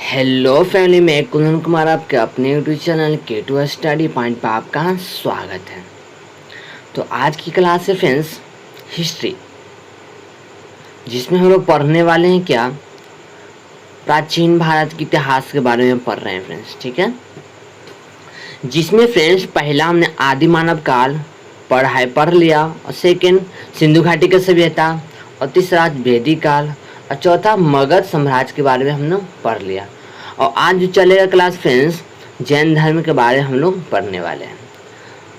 Hello family, मैं कुंदन कुमार आपके अपने YouTube channel K2 study point पर आपका स्वागत है। तो आज की क्लास है फ्रेंड्स हिस्ट्री, जिसमें हम लोग पढ़ने वाले हैं क्या, प्राचीन भारत के इतिहास के बारे में पढ़ रहे हैं फ्रेंड्स। ठीक है, जिसमें फ्रेंड्स पहला हमने आदि मानव काल पढ़ लिया, और सेकेंड सिंधु घाटी की सभ्यता, और तीसरा वैदिक काल, और चौथा मगध साम्राज्य के बारे में हमने पढ़ लिया। और आज जो चलेगा क्लास फ्रेंड्स जैन धर्म के बारे में हम लोग पढ़ने वाले हैं।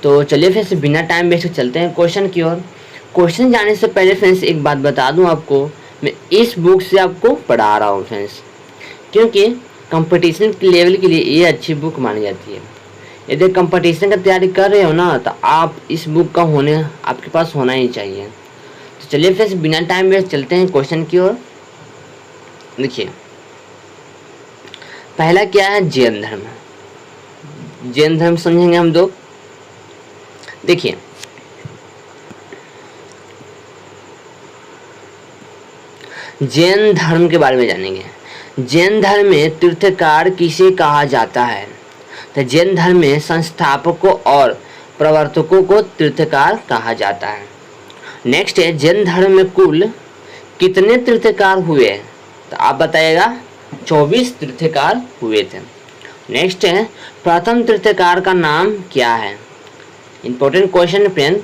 तो चलिए फ्रेंड्स बिना टाइम वेस्ट चलते हैं क्वेश्चन की ओर। क्वेश्चन जाने से पहले फ्रेंड्स एक बात बता दूं आपको, मैं इस बुक से आपको पढ़ा रहा हूं फ्रेंड्स, क्योंकि कंपटीशन लेवल के लिए ये अच्छी बुक मानी जाती है। यदि कंपटीशन की तैयारी कर रहे हो ना, तो आप इस बुक का आपके पास होना ही चाहिए। तो चलिए फ्रेंड्स बिना टाइम वेस्ट चलते हैं क्वेश्चन की ओर। देखिए पहला क्या है, जैन धर्म। जैन धर्म समझेंगे हम दो। देखिए जैन धर्म के बारे में जानेंगे। जैन धर्म में तीर्थकार किसे कहा जाता है? तो जैन धर्म में संस्थापकों और प्रवर्तकों को तीर्थकार कहा जाता है। नेक्स्ट है, जैन धर्म में कुल कितने तीर्थकार हुए? तो आप बताइएगा। 24 तीर्थकार हुए थे। नेक्स्ट है, प्रथम तीर्थकार का नाम क्या है? Important question friend,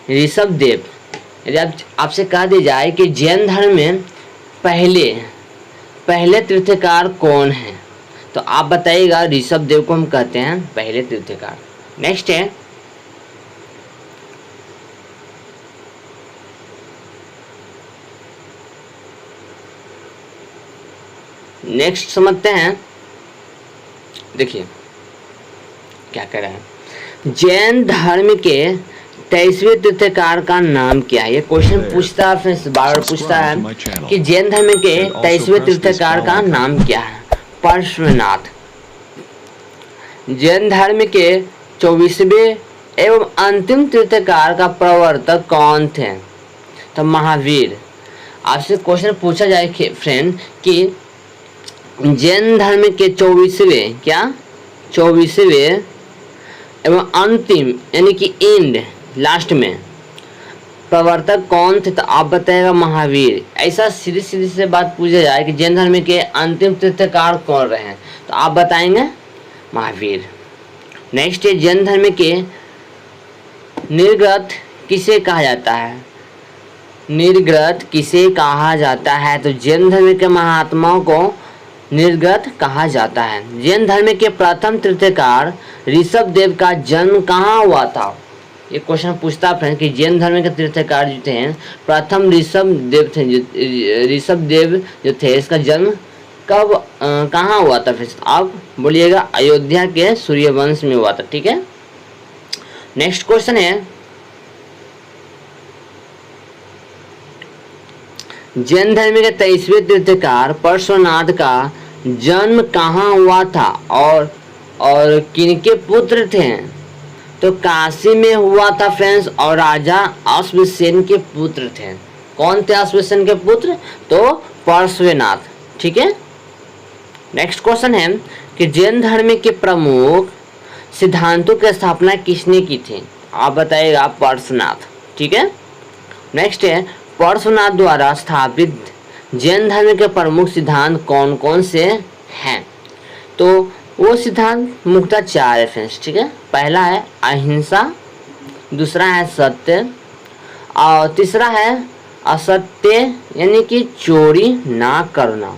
Rishabh Dev. यदि आपसे कह दी जाए कि जैन धर्म में पहले तीर्थकार कौन है, तो आप बताइएगा ऋषभ देव को हम कहते हैं पहले तीर्थकार। नेक्स्ट है, नेक्स्ट समझते हैं। देखिए क्या कह रहा है, जैन धर्म के 23वें तीर्थकार का नाम क्या है? ये क्वेश्चन पूछता है, बार पूछता है कि जैन धर्म के 23वें तीर्थकार का नाम क्या है? पार्श्वनाथ। जैन धर्म के 24वें एवं अंतिम तीर्थकार का प्रवर्तक कौन थे? तो महावीर। आपसे क्वेश्चन पूछा जाए फ्रेंड कि जैन धर्म के 24वें एवं अंतिम यानी कि एंड लास्ट में प्रवर्तक कौन थे? तो आप बताएगा महावीर। ऐसा सीधी से बात पूछा जाए कि जैन धर्म के अंतिम तीर्थकार कौन रहे हैं, तो आप बताएंगे महावीर। नेक्स्ट है, जैन धर्म के निर्ग्रथ किसे कहा जाता है? निर्ग्रथ किसे कहा जाता है? तो जैन धर्म के महात्माओं को निर्ग्रथ कहा जाता है। जैन धर्म के प्रथम तीर्थकार ऋषभ देव का जन्म कहाँ हुआ था? ये क्वेश्चन पूछता है कि जैन धर्म के तीर्थकार जो थे प्रथम ऋषभ देव जो थे, इसका जन्म कब कहाँ हुआ था? फिर आप बोलिएगा अयोध्या के सूर्यवंश में हुआ था। ठीक है, नेक्स्ट क्वेश्चन है, जैन धर्म के 23वें तीर्थकार पार्श्वनाथ का जन्म कहाँ हुआ था और किनके पुत्र थे? तो काशी में हुआ था फ्रेंड्स, और राजा अश्वसेन के पुत्र थे। कौन थे अश्वसेन के पुत्र? तो पार्श्वनाथ। ठीक है, नेक्स्ट क्वेश्चन है कि जैन धर्म के प्रमुख सिद्धांतों की स्थापना किसने की थी? आप बताइएगा पार्श्वनाथ। ठीक है, नेक्स्ट है, पार्श्वनाथ द्वारा स्थापित जैन धर्म के प्रमुख सिद्धांत कौन कौन से हैं? तो वो सिद्धांत मुख्यतः 4 है फ्रेंड्स। ठीक है, पहला है अहिंसा, दूसरा है सत्य, और तीसरा है असत्य यानी कि चोरी ना करना,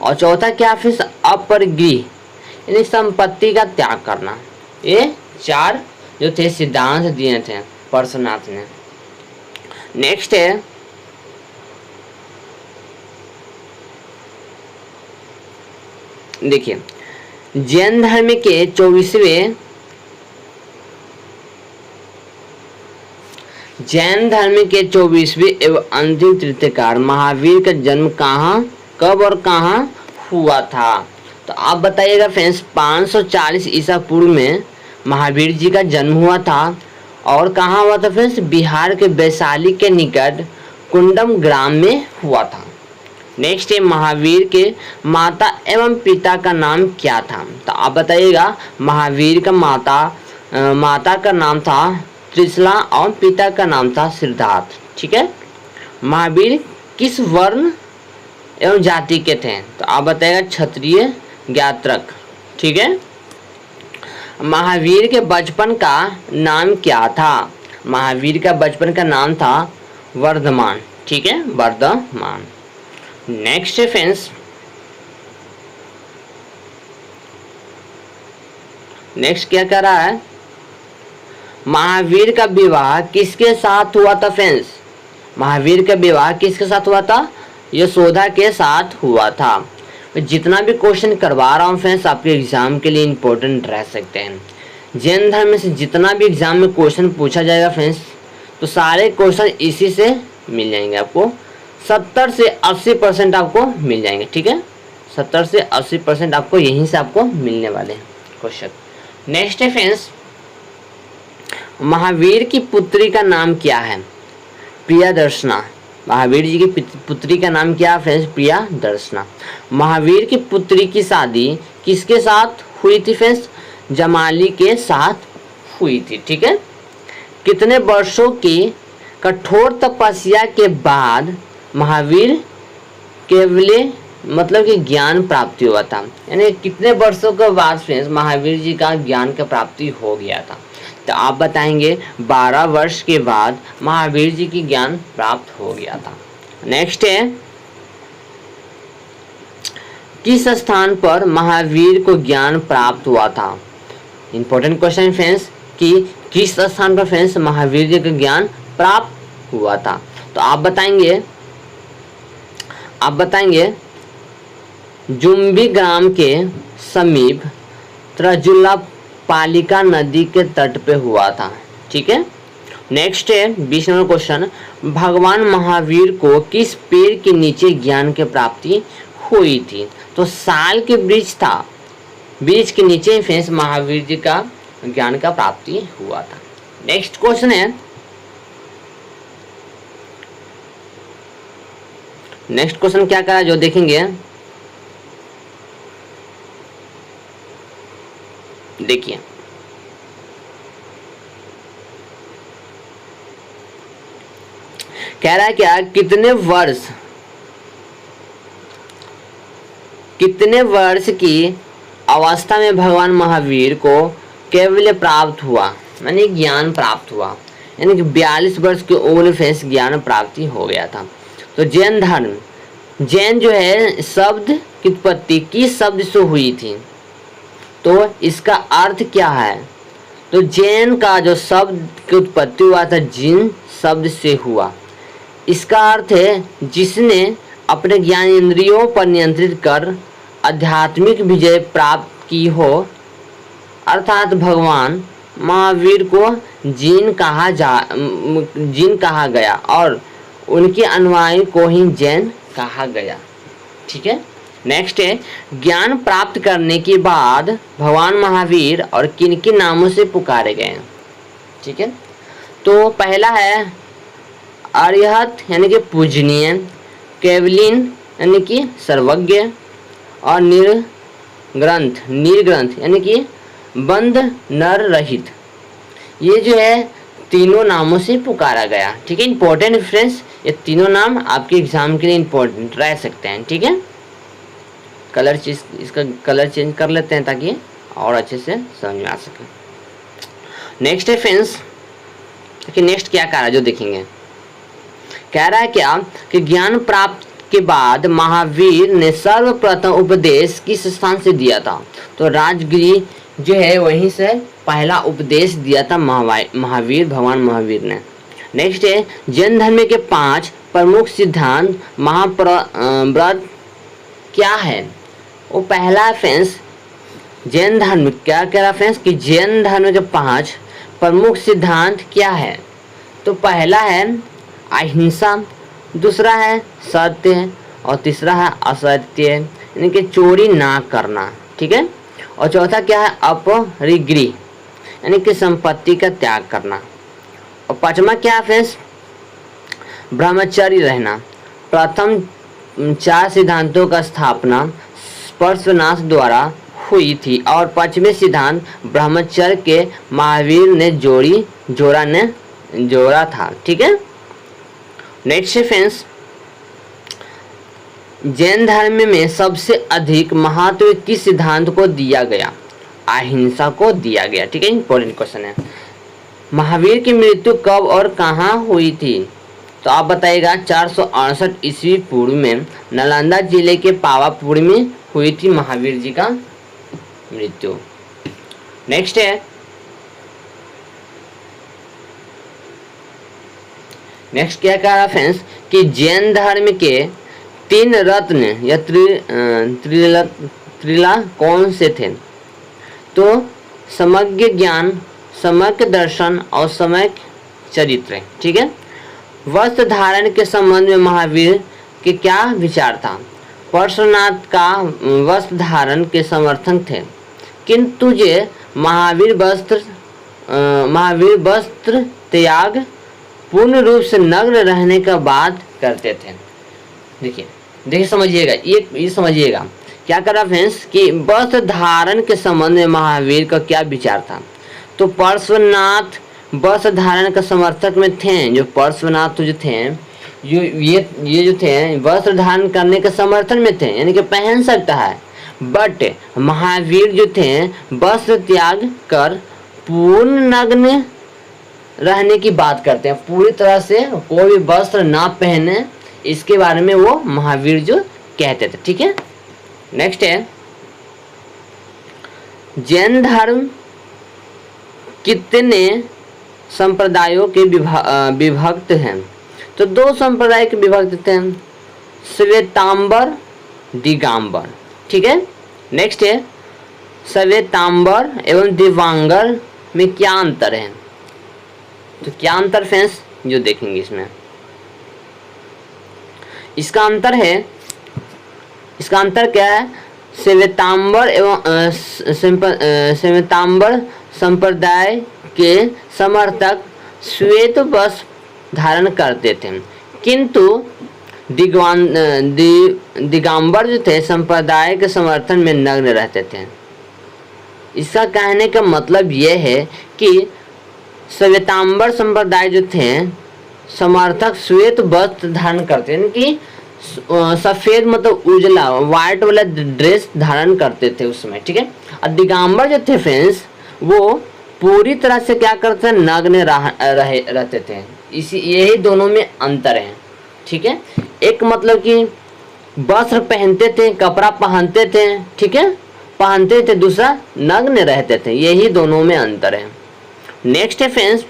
और चौथा क्या फिर अपरिग्रह यानी संपत्ति का त्याग करना। ये 4 जो थे सिद्धांत दिए थे पार्श्वनाथ ने। नेक्स्ट है, देखिए जैन धर्म के 24वें एवं अंतिम तीर्थकार महावीर का जन्म कहाँ, कब और कहाँ हुआ था? तो आप बताइएगा फ्रेंड्स 540 ईसा पूर्व में महावीर जी का जन्म हुआ था। और कहाँ हुआ था फ्रेंड्स? बिहार के वैशाली के निकट कुंडम ग्राम में हुआ था। नेक्स्ट है महावीर के माता एवं पिता का नाम क्या था? तो आप बताइएगा। महावीर का माता का नाम था त्रिशला और पिता का नाम था सिद्धार्थ। ठीक है। महावीर किस वर्ण एवं जाति के थे? तो आप बताइएगा क्षत्रिय ज्ञात्रक। ठीक है। महावीर के बचपन का नाम क्या था? महावीर का बचपन का नाम था वर्धमान। ठीक है, वर्धमान। नेक्स्ट है फ्रेंड्स, नेक्स्ट क्या कर रहा है? महावीर का विवाह किसके साथ हुआ था फ्रेंड्स? महावीर का विवाह किसके साथ हुआ था? यशोदा के साथ हुआ था। जितना भी क्वेश्चन करवा रहा हूँ फ्रेंड्स आपके एग्जाम के लिए इंपॉर्टेंट रह सकते हैं। जैन धर्म में से जितना भी एग्जाम में क्वेश्चन पूछा जाएगा फ्रेंड्स, तो सारे क्वेश्चन इसी से मिल जाएंगे आपको। 70 से 80% आपको मिल जाएंगे। ठीक है, 70 से 80% आपको यहीं से आपको मिलने वाले हैं क्वेश्चन। नेक्स्ट है फ्रेंड्स, महावीर की पुत्री का नाम क्या है? प्रियदर्शना। महावीर जी की पुत्री का नाम क्या है फ्रेंड्स? प्रियदर्शना। महावीर की पुत्री की शादी किसके साथ हुई थी फ्रेंड्स? जमाली के साथ हुई थी। ठीक है। कितने वर्षों की कठोर तपस्या के बाद महावीर केवल मतलब कि ज्ञान प्राप्ति हुआ था? यानी कितने वर्षों के बाद फ्रेंड्स महावीर जी का ज्ञान का प्राप्ति हो गया था? तो आप बताएंगे 12 वर्ष के बाद महावीर जी की ज्ञान प्राप्त हो गया था। नेक्स्ट है, किस स्थान पर महावीर को ज्ञान प्राप्त हुआ था? इंपॉर्टेंट क्वेश्चन फ्रेंड्स कि किस स्थान पर फ्रेंड्स महावीर जी का ज्ञान प्राप्त हुआ था? तो आप बताएंगे जुम्बी ग्राम के समीप त्रजुला पालिका नदी के तट पे हुआ था। ठीक है। नेक्स्ट है 20 नंबर क्वेश्चन, भगवान महावीर को किस पेड़ के नीचे ज्ञान की प्राप्ति हुई थी? तो साल के वृक्ष था, वृक्ष के नीचे फ्रेंड्स महावीर जी का ज्ञान का प्राप्ति हुआ था। नेक्स्ट क्वेश्चन है, नेक्स्ट क्वेश्चन क्या करा जो देखेंगे, देखिए कह रहा है क्या, कितने वर्ष की अवस्था में भगवान महावीर को कैवल्य प्राप्त हुआ, यानी ज्ञान प्राप्त हुआ? यानी कि 42 वर्ष की उम्र में ज्ञान प्राप्ति हो गया था। तो जैन जो है शब्द की उत्पत्ति किस शब्द से हुई थी? तो इसका अर्थ क्या है? तो जैन का जो शब्द की उत्पत्ति हुआ था जिन शब्द से हुआ। इसका अर्थ है जिसने अपने ज्ञान इंद्रियों पर नियंत्रित कर आध्यात्मिक विजय प्राप्त की हो, अर्थात भगवान महावीर को जिन कहा गया और उनके अनुयायी को ही जैन कहा गया। ठीक है। नेक्स्ट है, ज्ञान प्राप्त करने के बाद भगवान महावीर और किन नामों से पुकारे गए? ठीक है। तो पहला है अरिहत यानी कि पूजनीय, केवलिन यानी कि सर्वज्ञ, और निर्ग्रंथ यानी कि बंध नर रहित। ये जो है तीनों नामों से पुकारा गया। ठीक है। इंपॉर्टेंट फ्रेंड्स, ये तीनों नाम आपके एग्जाम के लिए इंपॉर्टेंट रह सकते हैं। ठीक है। इसका कलर चेंज कर लेते हैं ताकि और अच्छे से समझ में आ सके। नेक्स्ट है फ्रेंड्स कि नेक्स्ट क्या कह रहा है जो देखेंगे, कह रहा है क्या कि ज्ञान प्राप्त के बाद महावीर ने सर्वप्रथम उपदेश किस स्थान से दिया था? तो राजगिरी जो है वहीं से पहला उपदेश दिया था भगवान महावीर ने। नेक्स्ट है, जैन धर्म के 5 प्रमुख सिद्धांत महाव्रत क्या है? वो पहला फ्रेंड्स जैन धर्म क्या कह रहा फ्रेंड्स कि जैन धर्म के 5 प्रमुख सिद्धांत क्या है? तो पहला है अहिंसा, दूसरा है सत्य, और तीसरा है असत्य यानी कि चोरी ना करना। ठीक है। और चौथा क्या है अपरिग्रह यानी कि संपत्ति का त्याग करना। और पांचवा क्या है फ्रेंड्स ब्रह्मचर्य रहना। प्रथम चार सिद्धांतों का स्थापना पार्श्वनाथ द्वारा हुई थी और पांचवें सिद्धांत ब्रह्मचर्य के महावीर ने जोड़ा था। ठीक है, नेक्स्ट फ्रेंड्स, जैन धर्म में सबसे अधिक महत्व किस सिद्धांत को दिया गया? अहिंसा को दिया गया। ठीक है, इंपॉर्टेंट क्वेश्चन है। महावीर की मृत्यु कब और कहाँ हुई थी? तो आप बताइएगा 468 ईस्वी पूर्व में नालंदा जिले के पावापुर में हुई थी महावीर जी का मृत्यु। नेक्स्ट है, नेक्स्ट क्या कह रहा फ्रेंड्स कि जैन धर्म के 3 रत्न या त्रिला कौन से थे? तो समग्र ज्ञान, समग्र दर्शन और समग्र चरित्र। ठीक है, वस्त्र धारण के संबंध में महावीर के क्या विचार था? पार्श्वनाथ का वस्त्र धारण के समर्थक थे, किंतु ये महावीर वस्त्र त्याग पूर्ण रूप से नग्न रहने का बात करते थे। देखिए समझिएगा, ये समझिएगा क्या करा फ्रेंड्स कि वस्त्र धारण के संबंध में महावीर का क्या विचार था। तो पार्श्वनाथ वस्त्र धारण का समर्थक में थे। जो पार्श्वनाथ जो थे ये जो थे वस्त्र धारण करने के समर्थन में थे, यानी कि पहन सकता है। बट महावीर जो थे वस्त्र त्याग कर पूर्ण नग्न रहने की बात करते हैं, पूरी तरह से कोई भी वस्त्र ना पहने, इसके बारे में वो महावीर जो कहते थे। ठीक है, नेक्स्ट है, जैन धर्म कितने संप्रदायों के विभक्त हैं? तो 2 संप्रदाय के विभक्त थे, श्वेतांबर, दिगंबर। ठीक है, नेक्स्ट है, श्वेतांबर एवं दिगंबर में क्या अंतर है? तो क्या अंतर फ्रेंड्स जो देखेंगे इसमें, इसका अंतर क्या है? श्वेतांबर एवं श्वेतांबर संप्रदाय के समर्थक श्वेत वस्त्र धारण करते थे, किंतु दिगंबर जो थे संप्रदाय के समर्थन में नग्न रहते थे। इसका कहने का मतलब यह है कि श्वेतांबर संप्रदाय जो थे समर्थक श्वेत वस्त्र धारण करते हैं, कि सफेद मतलब उजला व्हाइट वाला ड्रेस धारण करते थे उस समय। ठीक है, और दिगंबर जो थे फ्रेंड्स वो पूरी तरह से क्या करते थे? नग्न रहते थे। यही दोनों में अंतर है। ठीक है, एक मतलब कि वस्त्र पहनते थे, कपड़ा पहनते थे, ठीक है, पहनते थे, दूसरा नग्न रहते थे, यही दोनों में अंतर है। नेक्स्ट है फ्रेंड्स,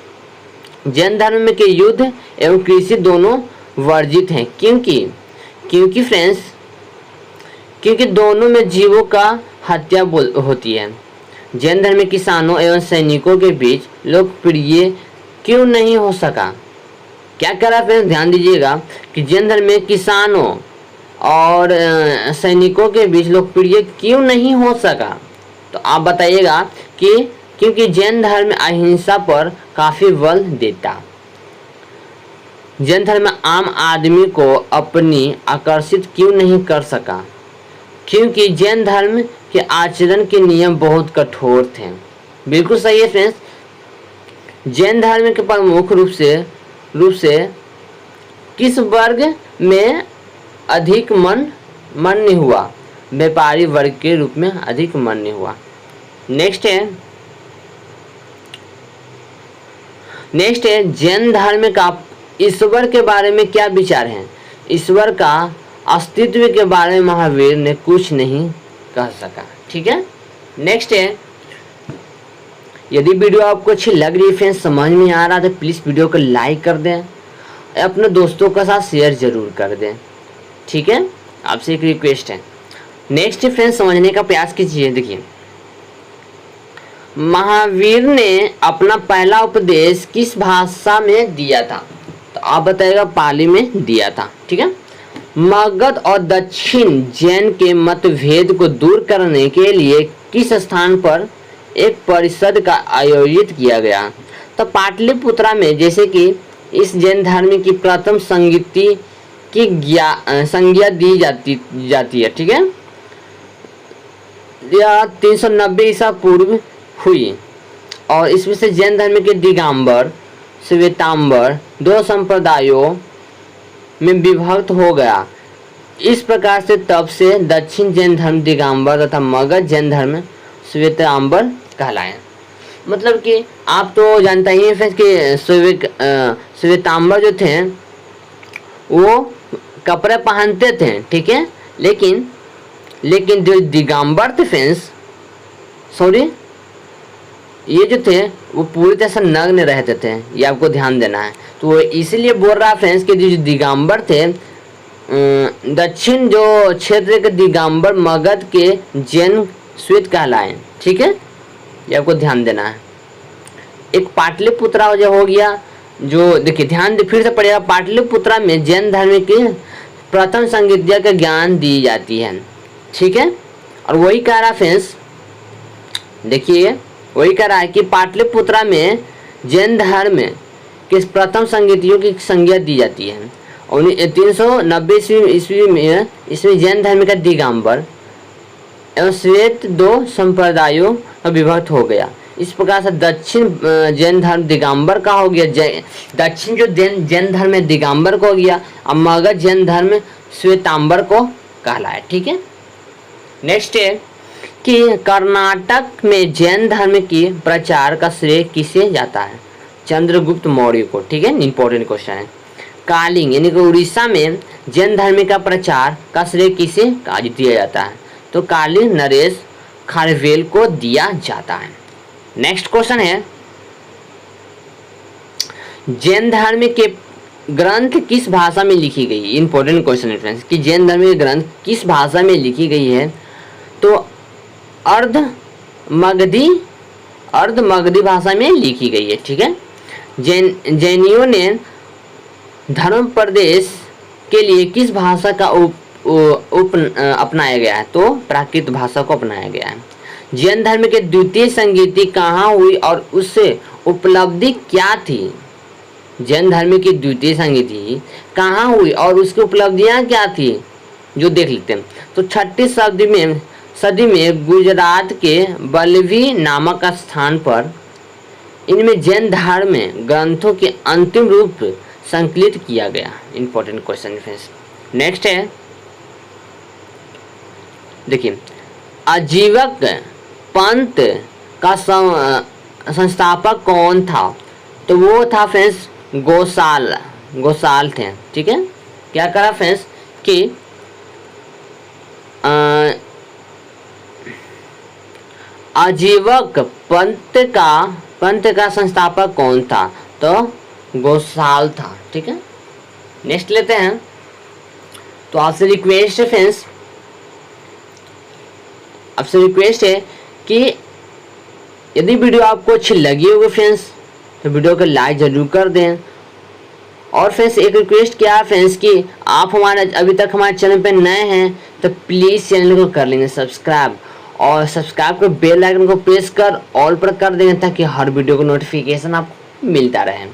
जैन धर्म में के युद्ध एवं कृषि दोनों वर्जित हैं। क्योंकि फ्रेंड्स क्योंकि दोनों में जीवों का हत्या होती है। जैन धर्म में किसानों एवं सैनिकों के बीच लोकप्रिय क्यों नहीं हो सका? क्या करा फ्रेंड्स, ध्यान दीजिएगा कि जैन धर्म में किसानों और सैनिकों के बीच लोकप्रिय क्यों नहीं हो सका? तो आप बताइएगा कि क्योंकि जैन धर्म अहिंसा पर काफी बल देता। जैन धर्म आम आदमी को अपनी आकर्षित क्यों नहीं कर सका? क्योंकि जैन धर्म के आचरण के नियम बहुत कठोर थे। बिल्कुल सही है फ्रेंड्स। जैन धर्म के प्रमुख रूप से किस वर्ग में अधिक मन्य हुआ? व्यापारी वर्ग के रूप में अधिक मन्य हुआ। नेक्स्ट है जैन धर्म का ईश्वर के बारे में क्या विचार है? ईश्वर का अस्तित्व के बारे में महावीर ने कुछ नहीं कह सका। ठीक है, नेक्स्ट है, यदि वीडियो आपको अच्छी लग रही है फ्रेंड्स, समझ में आ रहा है तो प्लीज़ वीडियो को लाइक कर दें, अपने दोस्तों के साथ शेयर जरूर कर दें। ठीक है, आपसे एक रिक्वेस्ट है। नेक्स्ट फ्रेंड्स, समझने का प्रयास कीजिए। देखिए, महावीर ने अपना पहला उपदेश किस भाषा में दिया था? तो आप बताइएगा, पाली में दिया था। ठीक है, मगध और दक्षिण जैन के मतभेद को दूर करने के लिए किस स्थान पर एक परिषद का आयोजित किया गया? तो पाटलिपुत्रा में, जैसे कि इस जैन धर्म की प्रथम संगीति की संज्ञा दी जाती है, ठीक है। यह 390 ईसा पूर्व हुई और इसमें से जैन धर्म के दिगंबर श्वेतांबर दो संप्रदायों में विभक्त हो गया। इस प्रकार से तब से दक्षिण जैन धर्म दिगंबर तथा मगध जैन धर्म श्वेतांबर कहलाए। मतलब कि आप तो जानते ही हैं कि श्वेतांबर जो थे वो कपड़े पहनते थे, ठीक है, लेकिन जो दिगंबर थे फ्रेंड्स, सॉरी, ये जो थे वो पूरी तरह से नग्न रहते थे, ये आपको ध्यान देना है। तो वो इसलिए बोल रहा है फ्रेंड्स कि जो दिगंबर थे, दक्षिण जो क्षेत्र के दिगंबर मगध के जैन श्वेत कहलाए, ठीक है, ये आपको ध्यान देना है। एक पाटलिपुत्रा जो हो गया, जो देखिए ध्यान दे, फिर से पढ़िएगा। पाटलिपुत्रा में जैन धर्म की प्रथम संगीतिया का ज्ञान दी जाती है, ठीक है। और वही कह रहा फ्रेंड्स, देखिए वही कह रहा है कि पाटलिपुत्रा में जैन धर्म के प्रथम संगीतियों की संज्ञा दी जाती है। 390 ईस्वी में इसमें जैन धर्म का दिगंबर एवं श्वेत दो संप्रदायों में विभक्त हो गया। इस प्रकार से दक्षिण जैन धर्म दिगंबर का हो गया, दक्षिण जो जैन धर्म है दिगंबर को हो गया, और मगध जैन धर्म श्वेतांबर को कहलाए, ठीक है। नेक्स्ट है कि कर्नाटक में जैन धर्म की प्रचार का श्रेय किसे जाता है? चंद्रगुप्त मौर्य को, ठीक है, इंपॉर्टेंट क्वेश्चन है। कालिंग यानी कि उड़ीसा में जैन धर्म का प्रचार का श्रेय किसे दिया जाता है? तो कालिंग नरेश खारवेल को दिया जाता है। नेक्स्ट क्वेश्चन है, जैन धर्म के ग्रंथ किस भाषा में लिखी गई? इंपॉर्टेंट क्वेश्चन है फ्रेंड्स कि जैन धर्म के ग्रंथ किस भाषा में लिखी गई है? तो अर्ध मगधी भाषा में लिखी गई है, ठीक है। जैनियों ने धर्म प्रदेश के लिए किस भाषा का अपनाया गया है? तो प्राकृत भाषा को अपनाया गया है। जैन धर्म के द्वितीय संगीति कहाँ हुई और उससे उपलब्धि क्या थी? जैन धर्म की द्वितीय संगीति कहाँ हुई और उसकी उपलब्धियाँ क्या थी, जो देख लेते हैं। तो 6वीं सदी में गुजरात के बलवी नामक स्थान पर इनमें जैन धर्म ग्रंथों के अंतिम रूप संकलित किया गया। Important question friends. नेक्स्ट है, देखिए, आजीवक पंथ का संस्थापक कौन था? तो वो था फ्रेंड्स गोसाल थे, ठीक है। क्या करा फ्रेंड्स कि आजीवक पंथ का संस्थापक कौन था? तो गोसाल था, ठीक है। नेक्स्ट लेते हैं। तो आपसे रिक्वेस्ट है फ्रेंड्स, कि यदि वीडियो आपको अच्छी लगी होगी फ्रेंड्स तो वीडियो को लाइक जरूर कर दें। और फ्रेंड्स एक रिक्वेस्ट क्या है फ्रेंड्स कि आप अभी तक हमारे चैनल पे नए हैं तो प्लीज़ चैनल को कर लेंगे सब्सक्राइब, और सब्सक्राइब कर बेल आइकन को प्रेस कर ऑल पर कर देंगे ताकि हर वीडियो को नोटिफिकेशन आपको मिलता रहे।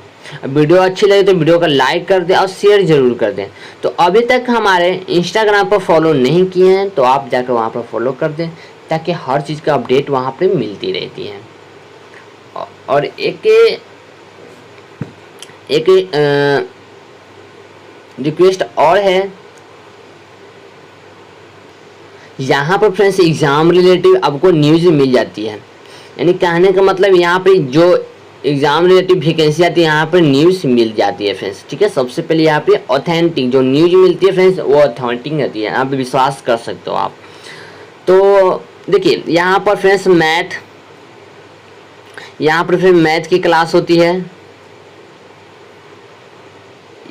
वीडियो अच्छी लगे तो वीडियो को लाइक कर दें और शेयर जरूर कर दें। तो अभी तक हमारे इंस्टाग्राम पर फॉलो नहीं किए हैं तो आप जाकर वहाँ पर फॉलो कर दें ताकि हर चीज़ का अपडेट वहाँ पर मिलती रहती है। और एक रिक्वेस्ट और है, यहाँ पर फ्रेंड्स एग्ज़ाम रिलेटिव आपको न्यूज़ मिल जाती है। यानी कहने का मतलब यहाँ पे जो एग्ज़ाम रिलेटिव वैकेंसी आती है यहाँ पर न्यूज़ मिल जाती है फ्रेंड्स, ठीक है। सबसे पहले यहाँ पे ऑथेंटिक जो न्यूज़ मिलती है फ्रेंड्स वो ऑथेंटिक रहती है, आप विश्वास कर सकते हो आप। तो देखिए यहाँ पर फ्रेंड्स मैथ की क्लास होती है।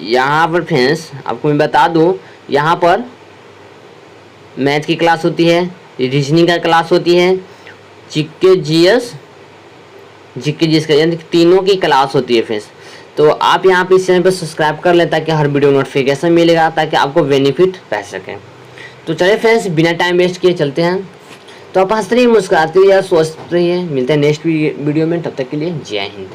यहाँ पर फ्रेंड्स आपको मैं बता दूँ, यहाँ पर मैथ की क्लास होती है, रीजनिंग का क्लास होती है, जीके जीएस का यानी तीनों की क्लास होती है फ्रेंड्स। तो आप यहाँ पे इस चैनल पर सब्सक्राइब कर लें ताकि हर वीडियो नोटिफिकेशन मिलेगा, ताकि आपको बेनिफिट रह सके। तो चलिए फ्रेंड्स बिना टाइम वेस्ट किए चलते हैं। तो आप हंसते रहिए, मुस्कुराते रहिए, स्वस्थ रहिए। मिलते हैं नेक्स्ट वीडियो में, तब तक के लिए जय हिंद।